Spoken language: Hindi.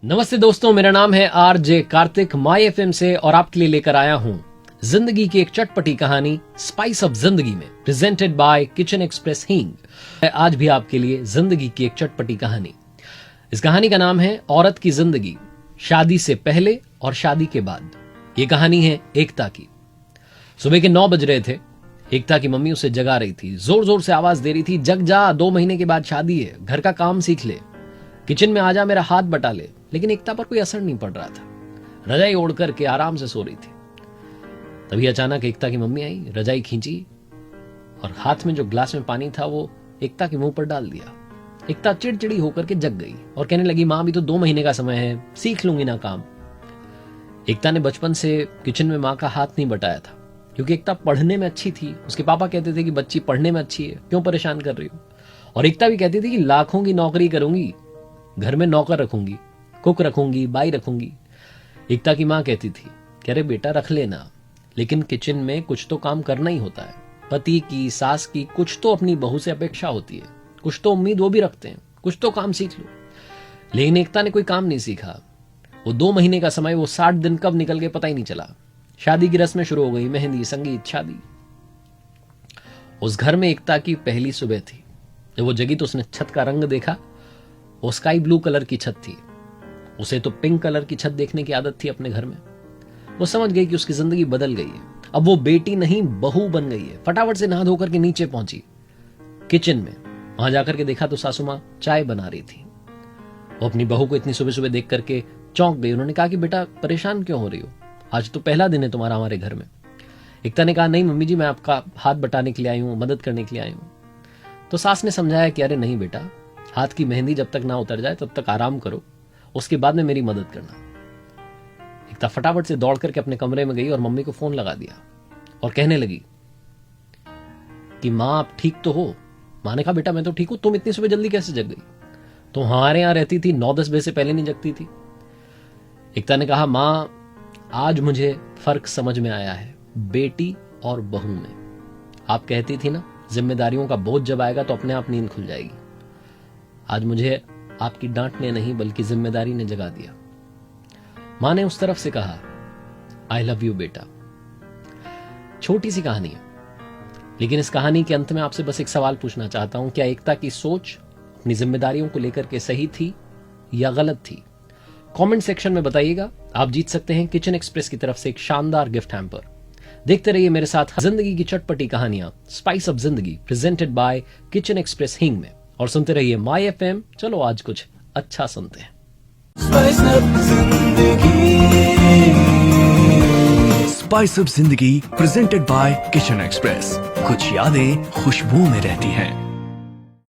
नमस्ते दोस्तों, मेरा नाम है आरजे कार्तिक माई एफएम से और आपके लिए लेकर आया हूं जिंदगी की एक चटपटी कहानी स्पाइस ऑफ जिंदगी में, प्रेजेंटेड बाय किचन एक्सप्रेस हींग। आज भी आपके लिए जिंदगी की एक चटपटी कहानी। इस कहानी का नाम है औरत की जिंदगी, शादी से पहले और शादी के बाद। ये कहानी है एकता की। सुबह के 9 बज रहे थे। एकता की मम्मी उसे जगा रही थी, जोर जोर से आवाज दे रही थी, जग जा, 2 महीने के बाद शादी है, घर का काम सीख ले, किचन में आजा, मेरा हाथ बटा ले। लेकिन एकता पर कोई असर नहीं पड़ रहा था। रजाई ओढ़ करके आराम से सो रही थी। तभी अचानक एकता की मम्मी आई, रजाई खींची और हाथ में जो ग्लास में पानी था वो एकता के मुंह पर डाल दिया। एकता चिड़चिड़ी होकर के जग गई और कहने लगी, मां, अभी तो 2 महीने का समय है, सीख लूंगी ना काम। एकता ने बचपन से किचन में मां का हाथ नहीं बटाया था, क्योंकि एकता पढ़ने में अच्छी थी। उसके पापा कहते थे कि बच्ची पढ़ने में अच्छी है, क्यों परेशान कर रही हो। और एकता भी कहती थी कि लाखों की नौकरी करूंगी, घर में नौकर रखूंगी, कुक रखूंगी, बाई रखूंगी। एकता की मां कहती थी कि अरे बेटा रख लेना, लेकिन किचन में कुछ तो काम करना ही होता है। पति की, सास की कुछ तो अपनी बहू से अपेक्षा होती है, कुछ तो उम्मीद वो भी रखते हैं, कुछ तो काम सीख लो। लेकिन एकता ने कोई काम नहीं सीखा। वो 2 महीने का समय, वो 60 दिन कब निकल गए पता ही नहीं चला। शादी की रस्में शुरू हो गई, मेहंदी, संगीत, शादी। उस घर में एकता की पहली सुबह थी। जब वो जगी तो उसने छत का रंग देखा। वो स्काई ब्लू कलर की छत थी। उसे तो पिंक कलर की छत देखने की आदत थी अपने घर में। वो समझ गई कि उसकी जिंदगी बदल गई है। अब वो बेटी नहीं, बहू बन गई है। फटाफट से नहा धोकर के नीचे पहुंची किचन में। वहां जाकर के देखा तो सासू मां चाय बना रही थी। वो अपनी बहू को इतनी सुबह सुबह देख करके चौंक गई। उन्होंने कहा कि बेटा परेशान क्यों हो रही हो, आज तो पहला दिन है तुम्हारा हमारे घर में। एकता ने कहा, नहीं मम्मी जी, मैं आपका हाथ बटाने के लिए आई हूं, मदद करने के लिए आई हूं। तो सास ने समझाया कि अरे नहीं बेटा, हाथ की मेहंदी जब तक ना उतर जाए तब तक आराम करो, उसके बाद में मेरी मदद करना। एकता फटाफट से दौड़ करके अपने कमरे में गई और मम्मी को फोन लगा दिया और कहने लगी कि मां आप ठीक तो हो। मां ने कहा, बेटा मैं तो ठीक हूं, तुम इतनी सुबह जल्दी कैसे जग गई? तुम हमारे यहां रहती थी, 9-10 बजे से पहले नहीं जगती थी। एकता ने कहा, मां आज मुझे फर्क समझ में आया है बेटी और बहू में। आप कहती थी ना, जिम्मेदारियों का बोझ जब आएगा तो अपने आप नींद खुल जाएगी। आज मुझे आपकी डांट ने नहीं बल्कि जिम्मेदारी ने जगा दिया। मां ने उस तरफ से कहा, आई लव यू बेटा। छोटी सी कहानी है, लेकिन इस कहानी के अंत में आपसे बस एक सवाल पूछना चाहता हूं, क्या एकता की सोच अपनी जिम्मेदारियों को लेकर के सही थी या गलत थी? कमेंट सेक्शन में बताइएगा। आप जीत सकते हैं किचन एक्सप्रेस की तरफ से एक शानदार गिफ्ट हैम्पर। देखते रहिए मेरे साथ जिंदगी की चटपटी कहानियां, स्पाइस ऑफ जिंदगी, प्रेजेंटेड बाय किचन एक्सप्रेस हिंग में, और सुनते रहिए माई एफएम। चलो आज कुछ अच्छा सुनते हैं। स्पाइस ऑफ जिंदगी प्रेजेंटेड बाय किचन एक्सप्रेस। कुछ यादें खुशबू में रहती हैं।